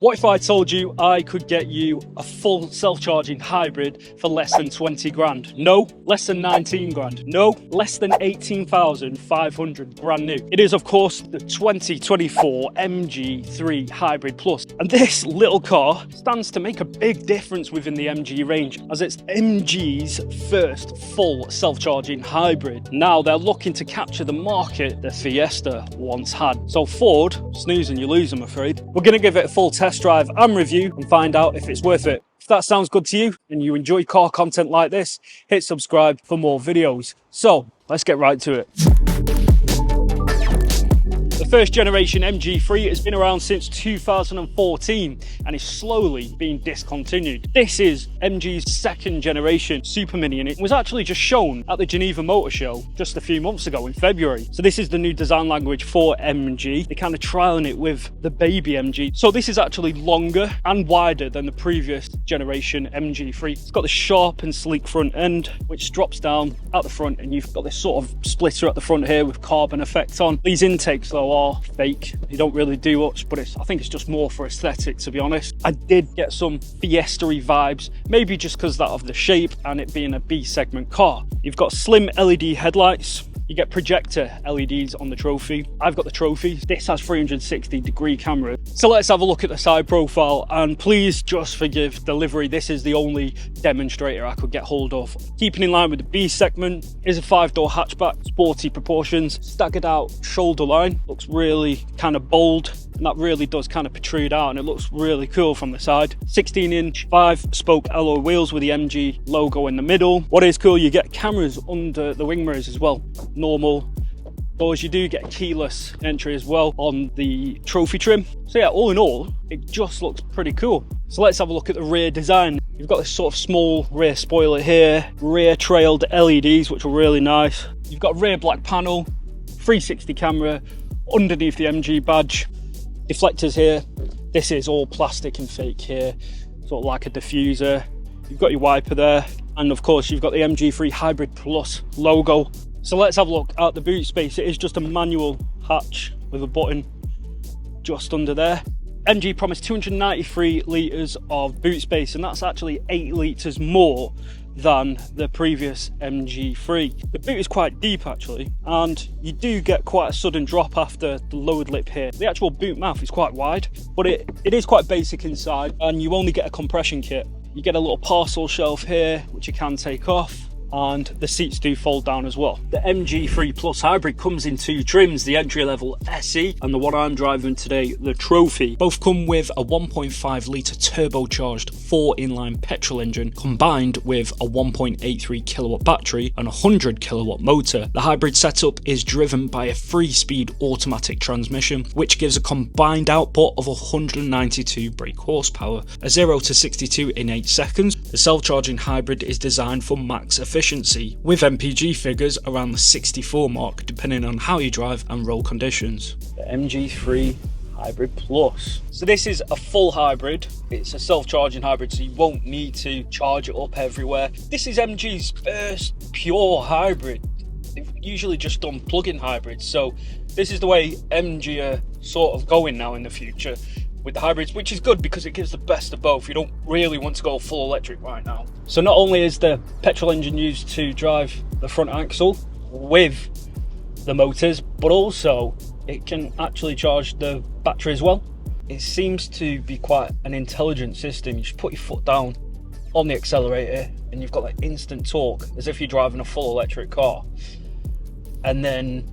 What if I told you I could get you a full self-charging hybrid for less than 20 grand? No, less than 19 grand. No, less than 18,500 brand new. It is, of course, the 2024 MG3 Hybrid Plus. And this little car stands to make a big difference within the MG range, as it's MG's first full self-charging hybrid. Now they're looking to capture the market the Fiesta once had. So Ford, snooze and you lose, I'm afraid. We're going to give it a full test drive and review and find out if it's worth it. If that sounds good to you and you enjoy car content like this, hit subscribe for more videos. So let's get right to it. The first generation MG3 has been around since 2014 and is slowly being discontinued. This is MG's second generation Super Mini, and it was actually just shown at the Geneva Motor Show just a few months ago in February. So this is the new design language for MG. They're kind of trialing it with the baby MG. So this is actually longer and wider than the previous generation MG3. It's got the sharp and sleek front end, which drops down at the front, and you've got this sort of splitter at the front here with carbon effect on. These intakes though are fake. They don't really do much, but I think it's just more for aesthetic, to be honest. I did get some Fiesta-y vibes, maybe just because of the shape and it being a B segment car. You've got slim LED headlights. You get projector LEDs on the Trophy. I've got the Trophy. This has 360-degree camera. So let's have a look at the side profile, and please just forgive delivery. This is the only demonstrator I could get hold of. Keeping in line with the B segment is a 5-door hatchback, sporty proportions, staggered out shoulder line. Looks really kind of bold, and that really does kind of protrude out, and it looks really cool from the side. 16-inch 5-spoke alloy wheels with the MG logo in the middle. What is cool, you get cameras under the wing mirrors as well. Normal doors. You do get keyless entry as well on the Trophy trim. So yeah, all in all, it just looks pretty cool. So let's have a look at the rear design. You've got this sort of small rear spoiler here, rear trailed LEDs, which are really nice. You've got rear black panel, 360 camera underneath the MG badge. Deflectors here. This is all plastic and fake here, sort of like a diffuser. You've got your wiper there, and of course you've got the MG3 Hybrid Plus logo. So let's have a look at the boot space. It is just a manual hatch with a button just under there. MG promised 293 litres of boot space, and that's actually 8 litres more than the previous MG3. The boot is quite deep actually, and you do get quite a sudden drop after the lowered lip here. The actual boot mouth is quite wide, but it is quite basic inside, and you only get a compression kit. You get a little parcel shelf here, which you can take off, and the seats do fold down as well. The MG3 Plus Hybrid comes in two trims, the entry level SE and the one I'm driving today, the Trophy. Both come with a 1.5 litre turbocharged 4-inline petrol engine combined with a 1.83 kilowatt battery and a 100 kilowatt motor. The hybrid setup is driven by a 3-speed automatic transmission, which gives a combined output of 192 brake horsepower, a 0 to 62 in 8 seconds. The self-charging hybrid is designed for max efficiency, with MPG figures around the 64 mark depending on how you drive and road conditions. The MG3 Hybrid Plus. So this is a full hybrid. It's a self-charging hybrid, so you won't need to charge it up everywhere. This is MG's first pure hybrid. They've usually just done plug-in hybrids, so this is the way MG are sort of going now in the future with the hybrids, which is good because it gives the best of both. You don't really want to go full electric right now. So not only is the petrol engine used to drive the front axle with the motors, but also it can actually charge the battery as well. It seems to be quite an intelligent system. You just put your foot down on the accelerator and you've got that instant torque as if you're driving a full electric car. And then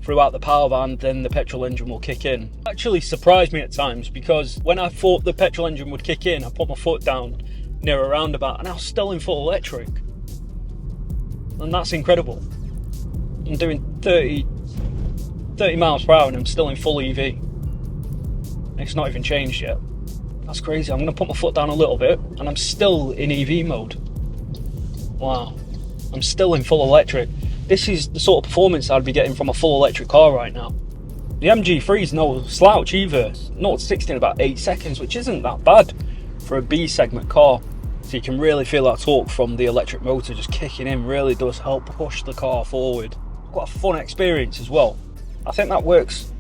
throughout the power band, then the petrol engine will kick in. It actually surprised me at times, because when I thought the petrol engine would kick in, I put my foot down near a roundabout and I was still in full electric. And that's incredible. I'm doing 30 miles per hour and I'm still in full EV. It's not even changed yet. That's crazy. I'm going to put my foot down a little bit and I'm still in EV mode. Wow. I'm still in full electric. This is the sort of performance I'd be getting from a full electric car right now. The MG3 is no slouch either. 0 to 60 in about 8 seconds, which isn't that bad for a B segment car. So you can really feel that torque from the electric motor just kicking in. Really does help push the car forward. Quite a fun experience as well. I think that works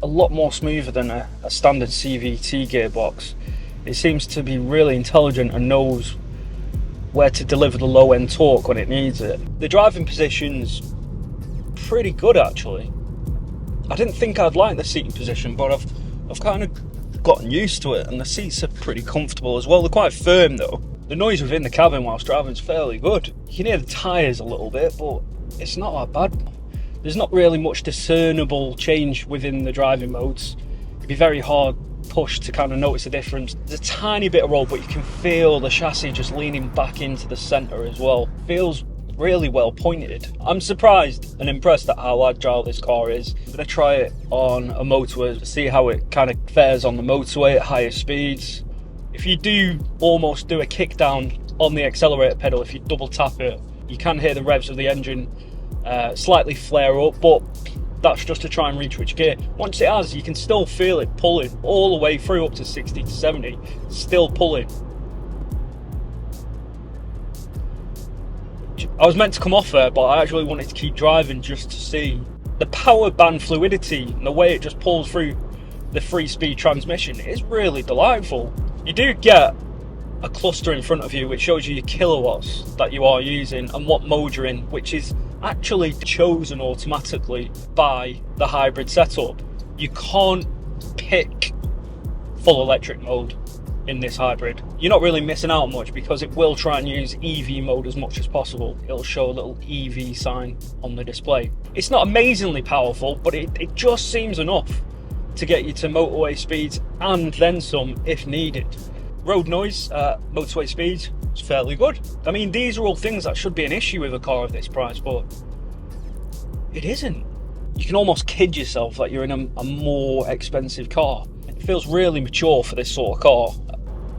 a lot more smoother than a standard CVT gearbox. It seems to be really intelligent and knows where to deliver the low end torque when it needs it. The driving position's pretty good actually. I didn't think I'd like the seating position, but I've kind of gotten used to it, and the seats are pretty comfortable as well. They're quite firm though. The noise within the cabin whilst driving is fairly good. You can hear the tyres a little bit, but it's not that bad. There's not really much discernible change within the driving modes. It'd be very hard push to kind of notice a difference. There's a tiny bit of roll, but you can feel the chassis just leaning back into the centre as well. Feels really well pointed. I'm surprised and impressed at how agile this car is. I'm going to try it on a motorway to see how it kind of fares on the motorway at higher speeds. If you do almost do a kick down on the accelerator pedal, if you double tap it, you can hear the revs of the engine slightly flare up, but that's just to try and reach which gear. Once it has, you can still feel it pulling all the way through up to 60 to 70, still pulling. I was meant to come off there, but I actually wanted to keep driving just to see the power band fluidity and the way it just pulls through the 3-speed transmission. It is really delightful. You do get a cluster in front of you which shows you your kilowatts that you are using and what mode you're in, which is actually chosen automatically by the hybrid setup. You can't pick full electric mode in this hybrid. You're not really missing out much because it will try and use EV mode as much as possible. It'll show a little EV sign on the display. It's not amazingly powerful, but it just seems enough to get you to motorway speeds and then some if needed. Road noise at motorway speeds is fairly good. I mean, these are all things that should be an issue with a car of this price, but it isn't. You can almost kid yourself that you're in a more expensive car. It feels really mature for this sort of car.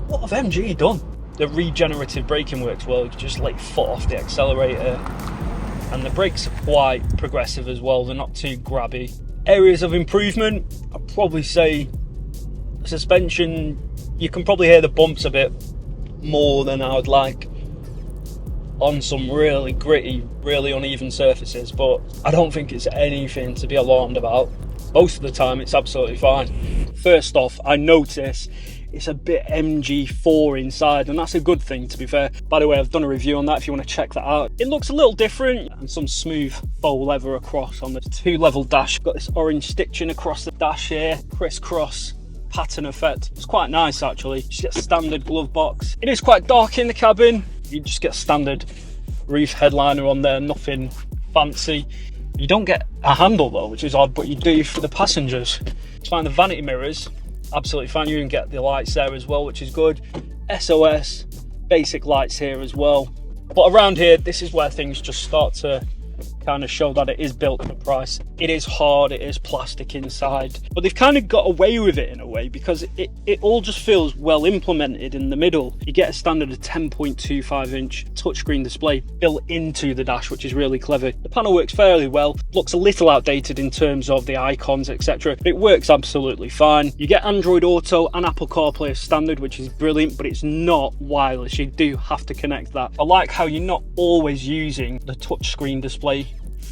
What have MG done? The regenerative braking works well. You just let your foot off the accelerator, and the brakes are quite progressive as well. They're not too grabby. Areas of improvement, I'd probably say suspension. You can probably hear the bumps a bit more than I would like on some really gritty, really uneven surfaces, but I don't think it's anything to be alarmed about. Most of the time it's absolutely fine. First off, I notice it's a bit MG4 inside, and that's a good thing, to be fair. By the way, I've done a review on that if you want to check that out. It looks a little different, and some smooth faux leather across on the 2-level dash. Got this orange stitching across the dash here, crisscross pattern effect. It's quite nice actually. You just get standard glove box. It is quite dark in the cabin. You just get standard roof headliner on there, nothing fancy. You don't get a handle though, which is odd, but you do for the passengers. It's fine. The vanity mirrors, absolutely fine. You can get the lights there as well, which is good. SOS, basic lights here as well. But around here, this is where things just start to kind of show that it is built for price. It is hard, it is plastic inside, but they've kind of got away with it in a way because it all just feels well implemented in the middle. You get a standard of 10.25 inch touchscreen display built into the dash, which is really clever. The panel works fairly well, looks a little outdated in terms of the icons, etc., but it works absolutely fine. You get Android Auto and Apple CarPlay as standard, which is brilliant, but it's not wireless. You do have to connect that. I like how you're not always using the touchscreen display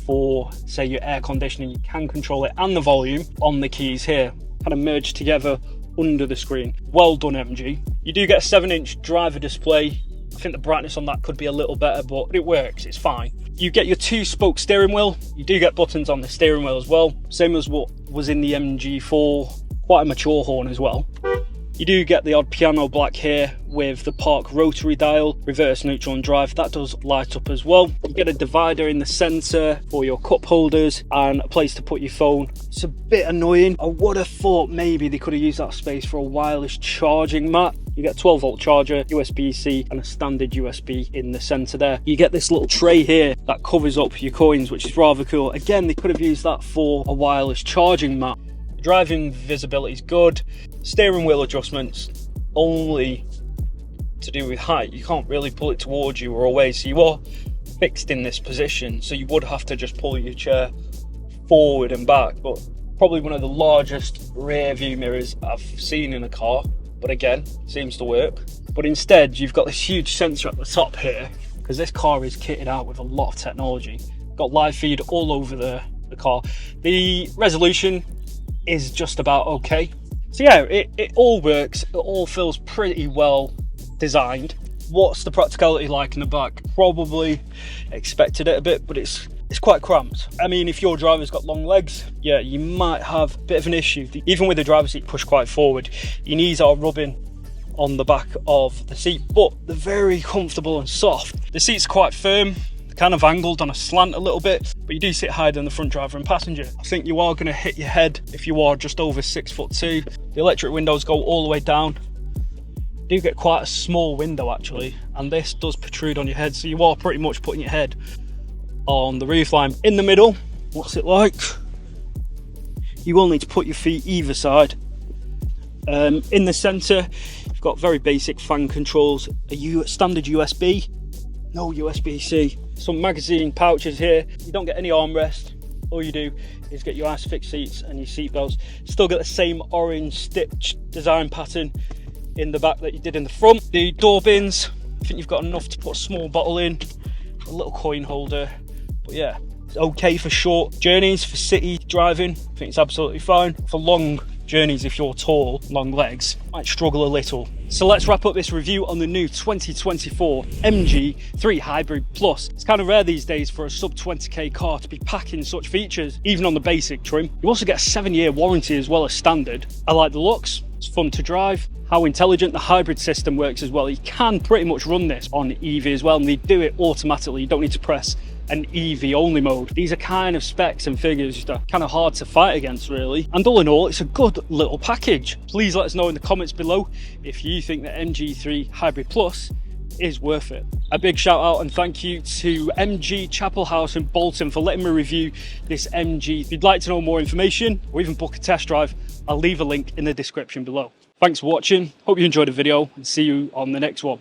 for, say, your air conditioning. You can control it and the volume on the keys here, kind of merged together under the screen. Well done, MG. You do get a 7-inch driver display. I think the brightness on that could be a little better, but it works, it's fine. You get your 2-spoke steering wheel. You do get buttons on the steering wheel as well, same as what was in the MG4. Quite a mature horn as well. You do get the odd piano black here with the park rotary dial, reverse, neutral and drive. That does light up as well. You get a divider in the centre for your cup holders and a place to put your phone. It's a bit annoying. I would have thought maybe they could have used that space for a wireless charging mat. You get a 12-volt charger, USB-C and a standard USB in the centre there. You get this little tray here that covers up your coins, which is rather cool. Again, they could have used that for a wireless charging mat. Driving visibility is good. Steering wheel adjustments only to do with height. You can't really pull it towards you or away, so you are fixed in this position, so you would have to just pull your chair forward and back. But probably one of the largest rear view mirrors I've seen in a car, but again, seems to work. But instead you've got this huge sensor at the top here, because this car is kitted out with a lot of technology. Got live feed all over the car. The resolution is just about okay. So yeah, it all works. It all feels pretty well designed. What's the practicality like in the back? Probably expected it a bit, but it's quite cramped. I mean, if your driver's got long legs, yeah, you might have a bit of an issue. Even with the driver's seat pushed quite forward, your knees are rubbing on the back of the seat, but they're very comfortable and soft. The seat's quite firm, kind of angled on a slant a little bit, but you do sit higher than the front driver and passenger. I think you are going to hit your head if you are just over 6'2". The electric windows go all the way down. You do get quite a small window actually, and this does protrude on your head, so you are pretty much putting your head on the roofline. In the middle, what's it like? You will need to put your feet either side. In the centre, you've got very basic fan controls, a standard USB, no USB-C, some magazine pouches here. You don't get any armrest. All you do is get your ISOFIX seats and your seat belts. Still get the same orange stitch design pattern in the back that you did in the front. The door bins, I think you've got enough to put a small bottle in, a little coin holder. But yeah, it's okay for short journeys, for city driving. I think it's absolutely fine. For long journeys, if you're tall, long legs, might struggle a little. So let's wrap up this review on the new 2024 MG3 Hybrid PLUS. It's kind of rare these days for a sub 20k car to be packing such features, even on the basic trim. You also get a 7-year warranty as well as standard. I like the looks, it's fun to drive. How intelligent the hybrid system works as well. You can pretty much run this on EV as well, and they do it automatically. You don't need to press an EV only mode. These are kind of specs and figures that are kind of hard to fight against really. And all in all, it's a good little package. Please let us know in the comments below if you think that MG3 Hybrid Plus is worth it. A big shout out and thank you to MG Chapel House in Bolton for letting me review this MG. If you'd like to know more information or even book a test drive, I'll leave a link in the description below. Thanks for watching, hope you enjoyed the video and see you on the next one.